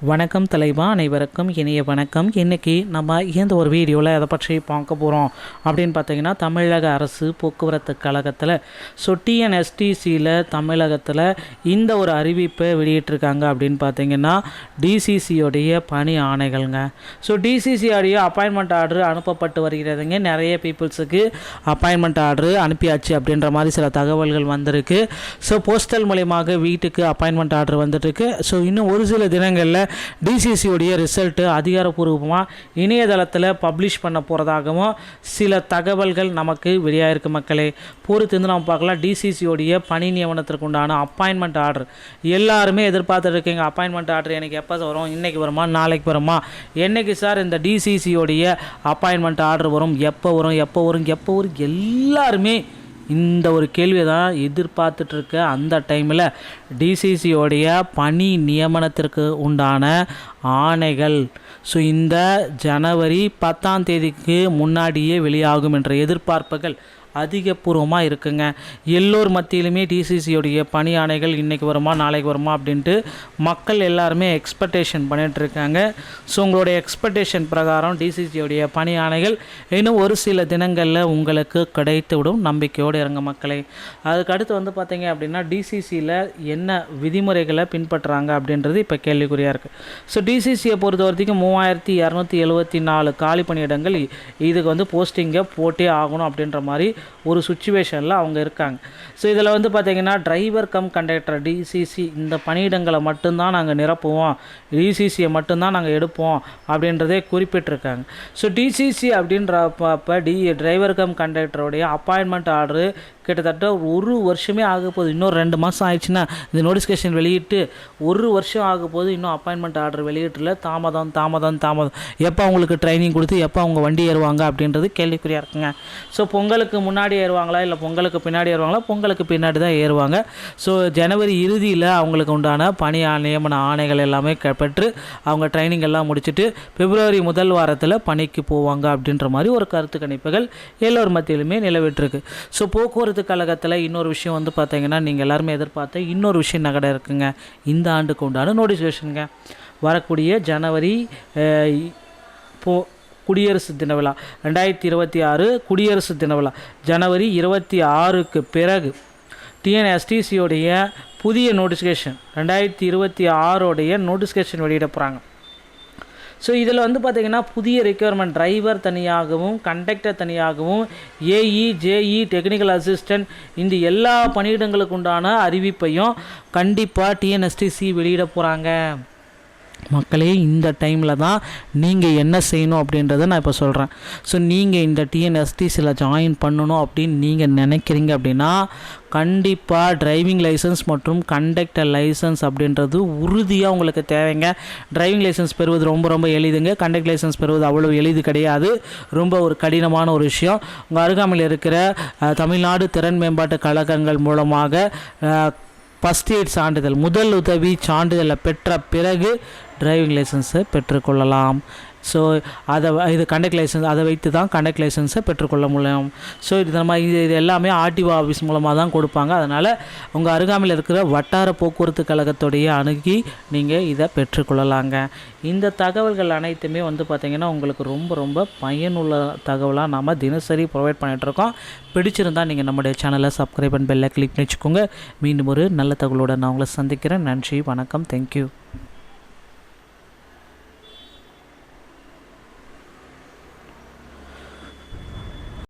வணக்கம் தலைவா, அனைவருக்கும் இனிய வணக்கம். இன்றைக்கி நம்ம இந்த ஒரு வீடியோவில் எதை பற்றி பார்க்க போகிறோம் அப்படின்னு பார்த்தீங்கன்னா, தமிழக அரசு போக்குவரத்து கழகத்தில் டிஎன்எஸ்டிசியில் தமிழகத்தில் இந்த ஒரு அறிவிப்பை வெளியிட்டிருக்காங்க. அப்படின்னு பார்த்தீங்கன்னா, டிசிசியோடைய பணி ஆணைகள்ங்க. டிசிசியோடைய அப்பாயின்மெண்ட் ஆர்டர் அனுப்பப்பட்டு வருகிறதுங்க. நிறைய பீப்புள்ஸுக்கு அப்பாயின்மெண்ட் ஆர்டர் அனுப்பியாச்சு அப்படின்ற மாதிரி சில தகவல்கள் வந்திருக்கு. போஸ்டல் மூலமாக வீட்டுக்கு அப்பாயின்மெண்ட் ஆர்டர் வந்துட்டுருக்கு. இன்னும் ஒரு சில தினங்களில் டிசிசியோடைய ரிசல்ட்டு அதிகாரப்பூர்வமாக இணையதளத்தில் பப்ளிஷ் பண்ண போகிறதாகவும் சில தகவல்கள் நமக்கு வெளியாகிருக்கு. மக்களே பொறுத்து நம்ம பார்க்கலாம். டிசிசியோடைய பணி நியமனத்திற்கு உண்டான அப்பாயின்மெண்ட் ஆர்டர் எல்லாருமே எதிர்பார்த்துட்டு இருக்கீங்க. அப்பாயின்மெண்ட் ஆர்டர் எனக்கு எப்போ வரும்? இன்றைக்கி வருமா, நாளைக்கு வருமா? என்றைக்கு சார் இந்த டிசிசியோடைய அப்பாயின்மெண்ட் ஆர்டர் வரும்? எப்போ வரும்? எல்லாருமே இந்த ஒரு கேள்வியை தான் எதிர்பார்த்துட்ருக்க அந்த டைமில் டிசிசியோடைய பணி நியமனத்திற்கு உண்டான ஆணைகள் இந்த ஜனவரி 10ஆம் தேதிக்கு முன்னாடியே வெளியாகும் என்ற எதிர்பார்ப்புகள் அதிகபூர்வமாக இருக்குங்க. எல்லோர் மத்தியிலுமே டிசிசியோடைய பணி ஆணைகள் இன்றைக்கி வருமா, நாளைக்கு வருமா அப்படின்ட்டு மக்கள் எல்லாருமே எக்ஸ்பெக்டேஷன் பண்ணிகிட்ருக்காங்க. உங்களுடைய எக்ஸ்பெக்டேஷன் பிரகாரம் டிசிசியோடைய பணி ஆணைகள் இன்னும் ஒரு சில தினங்களில் உங்களுக்கு கிடைத்து விடும். நம்பிக்கையோடு இருங்க மக்களே. அதுக்கு அடுத்து பார்த்தீங்க அப்படின்னா, டிசிசியில் என்ன விதிமுறைகளை பின்பற்றுறாங்க அப்படின்றது இப்போ கேள்விக்குறியாக இருக்குது. டிசிசியை பொறுத்த வரைக்கும் 3274 காலி பணியிடங்கள். இதுக்கு போஸ்டிங்கை போட்டே ஆகணும் அப்படின்ற மாதிரி ஒரு சுச்சுவேஷனில் அவங்க இருக்காங்க. இதில் பார்த்திங்கன்னா, டிரைவர் கம் கண்டக்டர் டிசிசி இந்த பணியிடங்களை மட்டும்தான் நாங்கள் நிரப்புவோம், டிசிசியை மட்டும்தான் நாங்கள் எடுப்போம் அப்படின்றதே குறிப்பிட்டிருக்காங்க. டிசிசி அப்படின்றப்ப டிரைவர் கம் கண்டக்டருடைய அப்பாயின்மெண்ட் ஆர்டரு கிட்டத்தட்ட ஒரு வருஷமே ஆக போகுது. இன்னும் 2 மாதம் ஆயிடுச்சுன்னா இந்த நோட்டிஃபிகேஷன் வெளியிட்டு ஒரு வருஷம் ஆக போகுது. இன்னும் அப்பாயின்மெண்ட் ஆர்டர் வெளியிட்டில் தாமதம். எப்போ அவங்களுக்கு ட்ரைனிங் கொடுத்து எப்போ அவங்க வண்டி ஏறுவாங்க அப்படின்றது கேள்விக்குறியாக இருக்குங்க. பொங்கலுக்கு முன்னாடி ஏறுவாங்களா இல்லை பொங்கலுக்கு பின்னாடி ஏறுவாங்களா? பொங்கலுக்கு பின்னாடி தான் ஏறுவாங்க. ஜனவரி இறுதியில் அவங்களுக்கு உண்டான பணி நியமன ஆணைகள் எல்லாமே பெற்று அவங்க ட்ரைனிங் எல்லாம் முடிச்சுட்டு பிப்ரவரி முதல் வாரத்தில் பணிக்கு போவாங்க அப்படின்ற மாதிரி ஒரு கருத்து கணிப்புகள் எல்லோர் மத்தியிலுமே நிலவிட்டிருக்கு. போக்குவரத்து கழகத்தில் இன்னொரு விஷயம் பார்த்தீங்கன்னா, நீங்கள் எல்லாருமே எதிர்பார்த்த இன்னொரு விஷயம் நகட இருக்குங்க. இந்த ஆண்டுக்கு உண்டான நோட்டிஃபிகேஷனுங்க. வரக்கூடிய ஜனவரி குடியரசு தின விழா 2026 குடியரசு தின விழா ஜனவரி 26க்கு பிறகு டிஎன்எஸ்டிசியோடைய புதிய நோட்டிஃபிகேஷன் 2026 நோட்டிஃபிகேஷன் வெளியிட போகிறாங்க. இதில் பார்த்திங்கன்னா, புதிய ரெக்யர்மெண்ட் டிரைவர் தனியாகவும் கண்டக்டர் தனியாகவும் ஏஇ ஜேஇ டெக்னிக்கல் அசிஸ்டன்ட் இந்த எல்லா பணியிடங்களுக்கு உண்டான அறிவிப்பையும் கண்டிப்பாக டிஎன்எஸ்டிசி வெளியிட போகிறாங்க. மக்களே, இந்த டைமில் தான் நீங்கள் என்ன செய்யணும் அப்படின்றத நான் இப்போ சொல்கிறேன். நீங்கள் இந்த டிஎன்எஸ்டிசியில் ஜாயின் பண்ணணும் அப்படின்னு நீங்கள் நினைக்கிறீங்க அப்படின்னா, கண்டிப்பாக டிரைவிங் லைசன்ஸ் மற்றும் கண்டக்டர் லைசன்ஸ் அப்படின்றது உறுதியாக உங்களுக்கு தேவைங்க. டிரைவிங் லைசன்ஸ் பெறுவது ரொம்ப எளிதுங்க. கண்டக்டர் லைசன்ஸ் பெறுவது அவ்வளோ எளிது கிடையாது. ரொம்ப ஒரு கடினமான ஒரு விஷயம். உங்கள் அருகாமையில் இருக்கிற தமிழ்நாடு திறன் மேம்பாட்டு கழகங்கள் மூலமாக ஃபஸ்ட் எய்ட் சான்றிதழ், முதல் உதவி சான்றிதழை பெற்ற பிறகு டிரைவிங் லைசன்ஸை பெற்றுக்கொள்ளலாம். இது கண்டக்ட் லைசன்ஸ், அதை வைத்து தான் கண்டக்ட் லைசன்ஸை பெற்றுக்கொள்ள முடியும். இது எல்லாமே ஆர்டிஓ ஆஃபீஸ் மூலமாக தான் கொடுப்பாங்க. அதனால் உங்கள் அருகாமையில் இருக்கிற வட்டார போக்குவரத்து கழகத்துடைய அணுகி நீங்கள் இதை பெற்றுக்கொள்ளலாங்க. இந்த தகவல்கள் அனைத்துமே பார்த்திங்கன்னா, உங்களுக்கு ரொம்ப பயனுள்ள தகவலாக நாம் தினசரி ப்ரொவைட் பண்ணிகிட்ருக்கோம். பிடிச்சிருந்தால் நீங்கள் நம்முடைய சேனலை சப்ஸ்கிரைப் பண்ணி பெல்லை கிளிக் பண்ணி வச்சுக்கோங்க. மீண்டும் ஒரு நல்ல தகவலோடு நான் உங்களை சந்திக்கிறேன். நன்றி, வணக்கம், தேங்க்யூ.